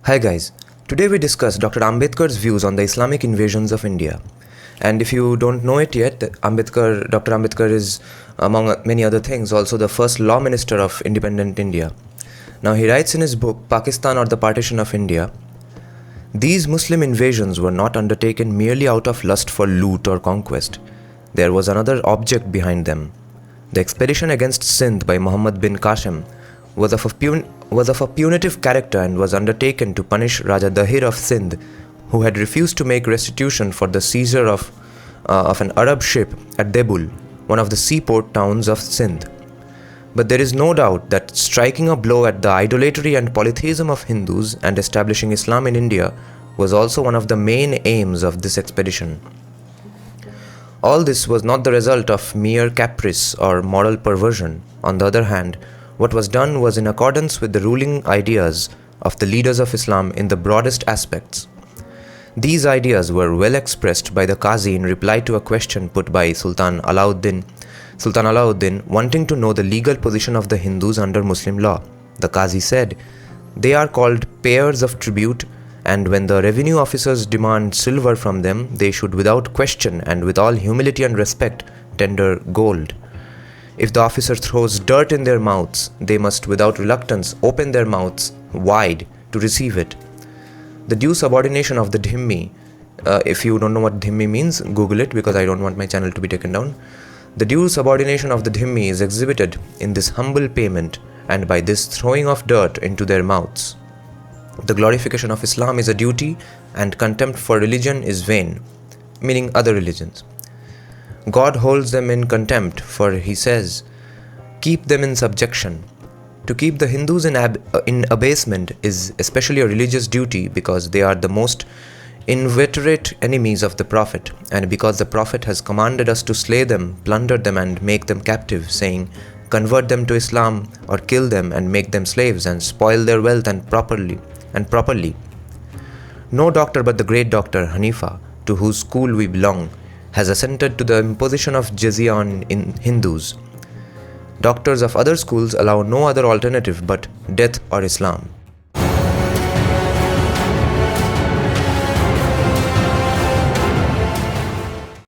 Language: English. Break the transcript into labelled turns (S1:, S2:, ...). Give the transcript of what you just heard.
S1: Hi guys, today we discuss Dr. Ambedkar's views on the Islamic invasions of India. And if you don't know it yet, Dr. Ambedkar is, among many other things, also the first law minister of independent India. Now he writes in his book, Pakistan or the Partition of India, these Muslim invasions were not undertaken merely out of lust for loot or conquest. There was another object behind them. The expedition against Sindh by Muhammad bin Qasim was of a punitive character and was undertaken to punish Raja Dahir of Sindh, who had refused to make restitution for the seizure of an Arab ship at Debul, one of the seaport towns of Sindh. But there is no doubt that striking a blow at the idolatry and polytheism of Hindus and establishing Islam in India was also one of the main aims of this expedition. All this was not the result of mere caprice or moral perversion. On the other hand, what was done was in accordance with the ruling ideas of the leaders of Islam in the broadest aspects. These ideas were well expressed by the Qazi in reply to a question put by Sultan Alauddin wanting to know the legal position of the Hindus under Muslim law. The Qazi said, "They are called payers of tribute, and when the revenue officers demand silver from them, they should without question and with all humility and respect tender gold. If the officer throws dirt in their mouths, they must without reluctance open their mouths wide to receive it. The due subordination of the dhimmi," if you don't know what dhimmi means, Google it because I don't want my channel to be taken down. "The due subordination of the dhimmi is exhibited in this humble payment and by this throwing of dirt into their mouths. The glorification of Islam is a duty and contempt for religion is vain," meaning other religions. "God holds them in contempt, for he says, 'Keep them in subjection.' To keep the Hindus in abasement is especially a religious duty because they are the most inveterate enemies of the Prophet, and because the Prophet has commanded us to slay them, plunder them and make them captive, saying, 'Convert them to Islam or kill them and make them slaves and spoil their wealth and properly. No doctor but the great Dr. Hanifa, to whose school we belong, has assented to the imposition of jizya on Hindus. Doctors of other schools allow no other alternative but death or Islam.'